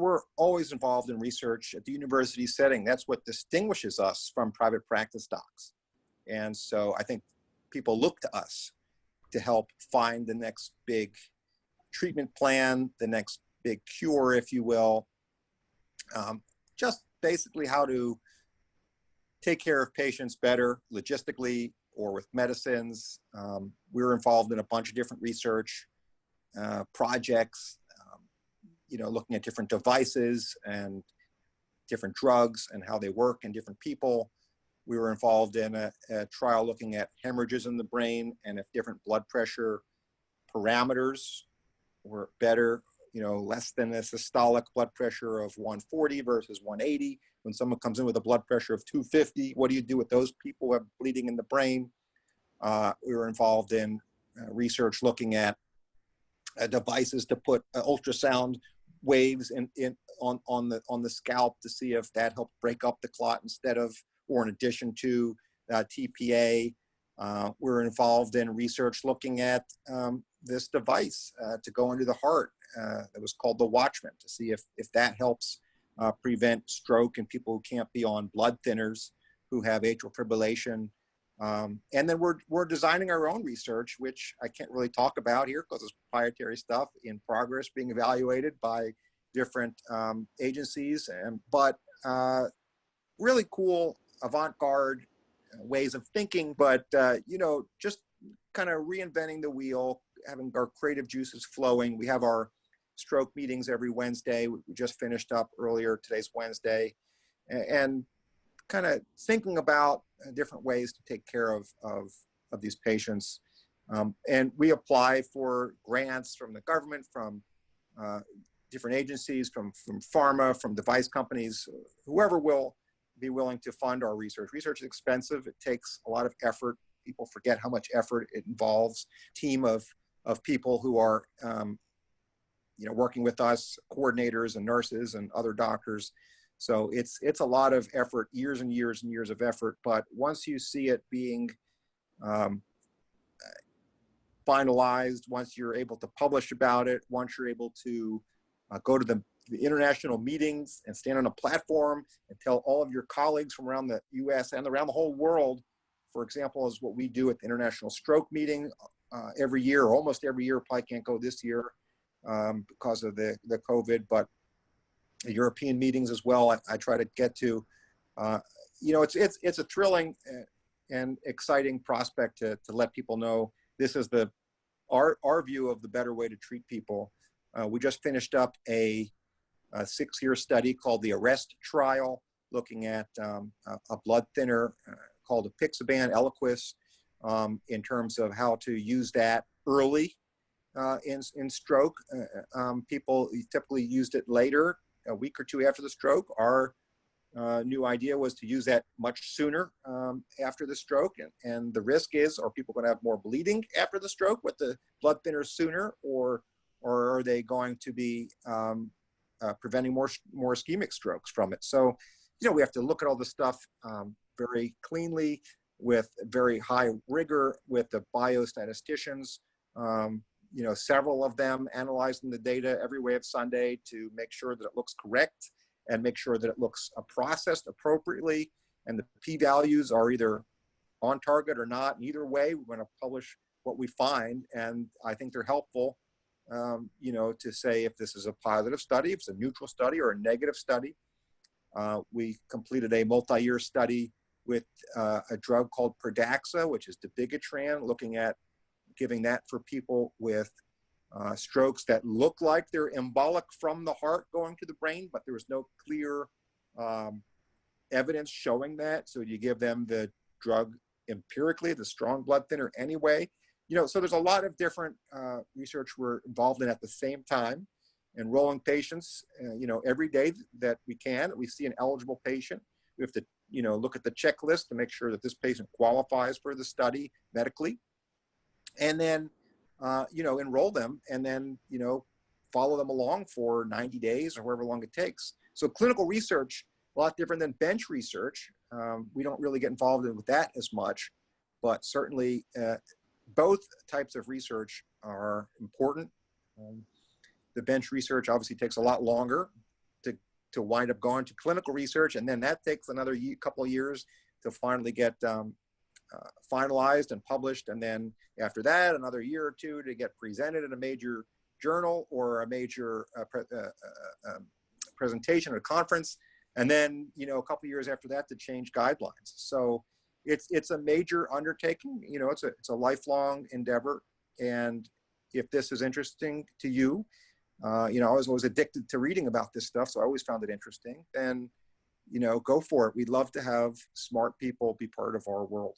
we're always involved in research at the university setting. That's what distinguishes us from private practice docs. And so I think people look to us to help find the next big treatment plan, the next big cure, if you will, just basically how to take care of patients better logistically or with medicines. We're involved in a bunch of different research projects, looking at different devices and different drugs and how they work in different people. We were involved in a trial looking at hemorrhages in the brain and if different blood pressure parameters were better, less than a systolic blood pressure of 140 versus 180. When someone comes in with a blood pressure of 250, what do you do with those people who have bleeding in the brain? We were involved in research looking at devices to put ultrasound waves on the scalp to see if that helped break up the clot instead of, or in addition to TPA. We're involved in research looking at this device to go into the heart that was called the Watchman, to see if that helps prevent stroke in people who can't be on blood thinners, who have atrial fibrillation. And then we're designing our own research, which I can't really talk about here because it's proprietary stuff in progress, being evaluated by different agencies. But really cool, avant-garde ways of thinking, but just kind of reinventing the wheel, having our creative juices flowing. We have our stroke meetings every Wednesday. We just finished up earlier. Today's Wednesday. And kind of thinking about different ways to take care of these patients. And we apply for grants from the government, from different agencies, from pharma, from device companies, whoever will be willing to fund our research. Research is expensive. It takes a lot of effort. People forget how much effort it involves. Team of people who are working with us, coordinators and nurses and other doctors. So it's a lot of effort, years and years and years of effort. But once you see it being finalized, once you're able to publish about it, once you're able to go to the international meetings and stand on a platform and tell all of your colleagues from around the US and around the whole world, for example, is what we do at the International Stroke Meeting every year, or almost every year. Probably can't go this year because of the COVID, but the European meetings as well. I try to get to. It's a thrilling and exciting prospect to let people know this is our view of the better way to treat people. We just finished up a 6-year study called the ARREST trial, looking at a blood thinner called apixaban, Eliquis, in terms of how to use that early in stroke. People typically used it later, a week or two after the stroke. Our new idea was to use that much sooner after the stroke. And the risk is, are people going to have more bleeding after the stroke with the blood thinners sooner, or are they going to be preventing more ischemic strokes from it? So, we have to look at all this stuff very cleanly, with very high rigor, with the biostatisticians, several of them analyzing the data every way of Sunday to make sure that it looks correct and make sure that it looks processed appropriately, and the p-values are either on target or not. And either way, we're going to publish what we find, and I think they're helpful, to say if this is a positive study, if it's a neutral study or a negative study. We completed a multi-year study with a drug called Pradaxa, which is dabigatran, looking at giving that for people with strokes that look like they're embolic from the heart going to the brain, but there was no clear evidence showing that. So you give them the drug empirically, the strong blood thinner anyway. So there's a lot of different research we're involved in at the same time, enrolling patients, every day that we can. We see an eligible patient. We have to, look at the checklist to make sure that this patient qualifies for the study medically. And then, enroll them, and then, follow them along for 90 days or however long it takes. So clinical research, a lot different than bench research. We don't really get involved with that as much, but certainly both types of research are important. The bench research obviously takes a lot longer, to wind up going to clinical research. And then that takes another couple of years to finally get finalized and published. And then after that, another year or two to get presented in a major journal or a major presentation at a conference. And then, you know, a couple of years after that to change guidelines. So it's a major undertaking. You know, it's a lifelong endeavor. And if this is interesting to you, you know, I was always addicted to reading about this stuff, so I always found it interesting. Then, you know, go for it. We'd love to have smart people be part of our world.